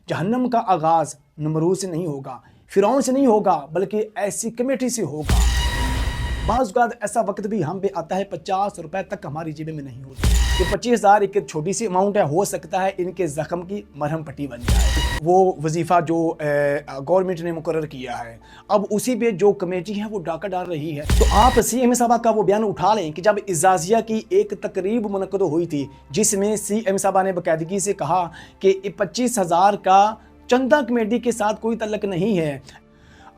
जहन्नम का आगाज़ नमरूद से नहीं होगा, फिरौन से नहीं होगा, बल्कि ऐसी कमेटी से होगा। बाज़ औक़ात ऐसा वक्त भी हम पे आता है 50 रुपए तक हमारी जेब में नहीं होती। ये 25,000 एक छोटी सी अमाउंट है, हो सकता है इनके ज़ख्म की मरहम पट्टी बन जाए। वो वजीफ़ा जो गवर्नमेंट ने मुकर्रर किया है, अब उसी पे जो कमेटी है वो डाका डाल रही है। तो आप CM साहबा का वो बयान उठा लें कि जब इजाज़िया की एक तकरीब मुनक़्क़द हुई थी, जिसमें CM साहबा ने बाकायदगी से कहा कि 25,000 का चंदा कमेटी के साथ कोई तल्लक नहीं है।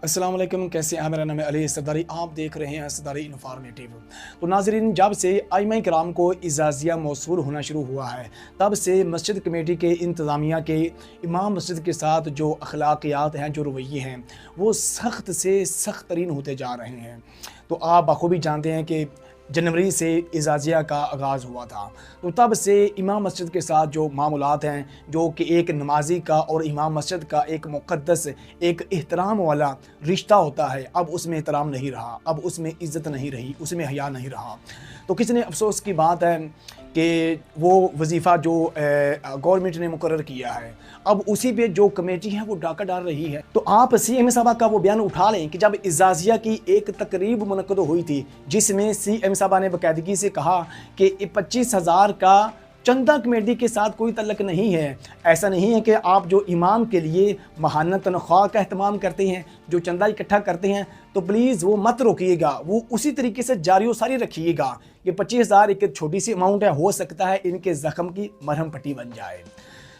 अस्सलाम वालेकुम, कैसे हैं? मेरा नाम है अली सरदारी, आप देख रहे हैं सरदारी इन्फॉर्मेटिव। तो नाज़रीन, जब से आइमा कराम को इजाज़िया मौसूल होना शुरू हुआ है, तब से मस्जिद कमेटी के इंतज़ामिया के इमाम मस्जिद के साथ जो अखलाकियात हैं, जो रवैये हैं, वो सख्त से सख्त तरीन होते जा रहे हैं। तो आप बखूबी जानते हैं कि जनवरी से इजाज़िया का आगाज़ हुआ था, तो तब से इमाम मस्जिद के साथ जो मामूलात हैं, जो कि एक नमाजी का और इमाम मस्जिद का एक मुक़द्दस, एक एहतराम वाला रिश्ता होता है, अब उसमें एहतराम नहीं रहा, अब उसमें इज़्ज़त नहीं रही, उसमें हया नहीं रहा। तो कितने अफसोस की बात है कि वो वजीफ़ा जो गवर्नमेंट ने मुकर्रर किया है, अब उसी पे जो कमेटी है वो डाका डाल रही है। तो आप CM साहबा का वो बयान उठा लें कि जब इजाज़िया की एक तकरीब मुनक़्क़द हुई थी, जिसमें CM साहबा ने बाकायदगी से कहा कि 25,000 का चंदा कमेटी के साथ कोई तल्लक नहीं है। ऐसा नहीं है कि आप जो इमाम के लिए माहाना तनख्वाह का अहतमाम करते हैं, जो चंदा इकट्ठा करते हैं, तो प्लीज़ वो मत रोकिएगा, वो उसी तरीके से जारी व सारी रखिएगा। ये 25,000 एक छोटी सी अमाउंट है, हो सकता है इनके ज़ख्म की मरहम पट्टी बन जाए।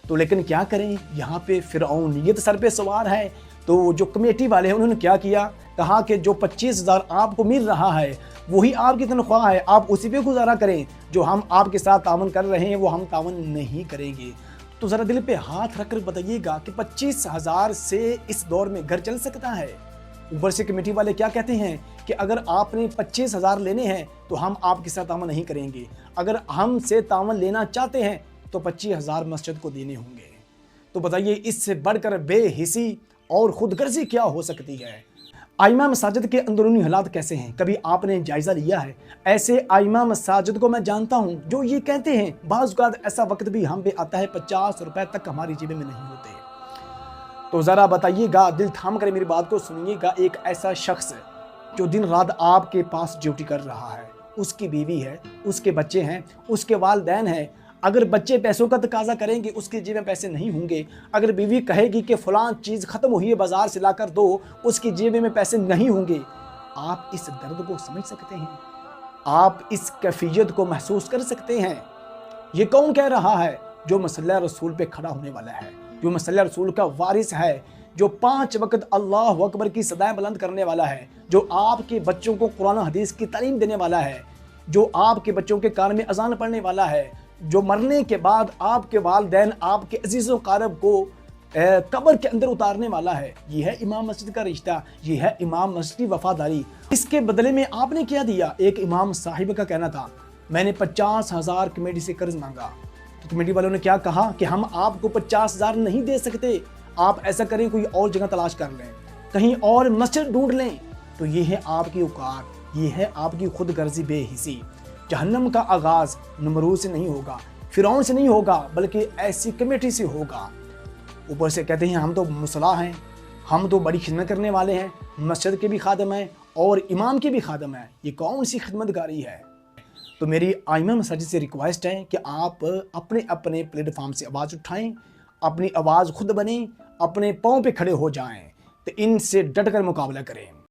तो लेकिन क्या करें, यहाँ पे फिरौनियत सर पे सवार है। तो जो कमेटी वाले हैं उन्होंने क्या किया, कहा कि जो 25,000 आपको मिल रहा है वही आपकी तनख्वाह है, आप उसी पे गुजारा करें, जो हम आपके साथ तावन कर रहे हैं वो हम तावन नहीं करेंगे। तो ज़रा दिल पे हाथ रख कर बताइएगा कि 25,000 से इस दौर में घर चल सकता है? ऊपर से कमेटी वाले क्या कहते हैं कि अगर आपने 25,000 लेने हैं तो हम आपके साथ तावन नहीं करेंगे, अगर हमसे तावन लेना चाहते हैं तो 25,000 मस्जिद को देने होंगे। तो बताइए, इससे बढ़कर बेहिसी और खुदगर्जी क्या हो सकती है? आइमा मसाजिद के अंदरूनी हालात कैसे हैं, कभी आपने जायज़ा लिया है? ऐसे आइमा मसाजिद को मैं जानता हूँ जो ये कहते हैं, बाज़ औक़ात ऐसा वक्त भी हम पे आता है 50 रुपए तक हमारी जेब में नहीं होते। तो ज़रा बताइएगा, दिल थाम कर मेरी बात को सुनिएगा। एक ऐसा शख्स जो दिन रात आपके पास ड्यूटी कर रहा है, उसकी बीवी है, उसके बच्चे हैं, उसके वालिदैन हैं। अगर बच्चे पैसों का तकाजा करेंगे, उसकी जेब में पैसे नहीं होंगे। अगर बीवी कहेगी कि फ़लाँ चीज़ ख़त्म हुई है, बाज़ार से ला कर दो, उसकी जेब में पैसे नहीं होंगे। आप इस दर्द को समझ सकते हैं? आप इस कैफियत को महसूस कर सकते हैं? ये कौन कह रहा है? जो मसल्ला रसूल पे खड़ा होने वाला है, जो मसल्ला रसूल का वारिस है, जो 5 वक्त अल्लाह अकबर की सदाएं बुलंद करने वाला है, जो आपके बच्चों को कुरान हदीस की तालीम देने वाला है, जो आपके बच्चों के कान में अजान पढ़ने वाला है, जो मरने के बाद आपके वालिदैन, आपके अजीज़ व क़ारब को कब्र के अंदर उतारने वाला है। ये है इमाम मस्जिद का रिश्ता, ये है इमाम मस्जिद की वफादारी। इसके बदले में आपने क्या दिया? एक इमाम साहिब का कहना था, मैंने 50,000 कमेटी से कर्ज मांगा। तो कमेटी वालों ने क्या कहा कि हम आपको 50,000 नहीं दे सकते, आप ऐसा करें, कोई और जगह तलाश कर लें, कहीं और मस्जिद ढूंढ लें। तो ये है आपकी औकात, ये है आपकी खुदगर्जी बेहिसी। जहन्नम का आगाज़ नमरूद से नहीं होगा, फिरौन से नहीं होगा, बल्कि ऐसी कमेटी से होगा। ऊपर से कहते हैं हम तो मुसल्ला हैं, हम तो बड़ी खिदमत करने वाले हैं, मस्जिद के भी खादम हैं और इमाम के भी खादम हैं। ये कौन सी खिदमतगारी है? तो मेरी आइमा मसाजिद से रिक्वेस्ट है कि आप अपने अपने प्लेटफॉर्म से आवाज़ उठाएं, अपनी आवाज़ खुद बनें, अपने पाँव पे खड़े हो जाएं, तो इनसे डट कर मुकाबला करें।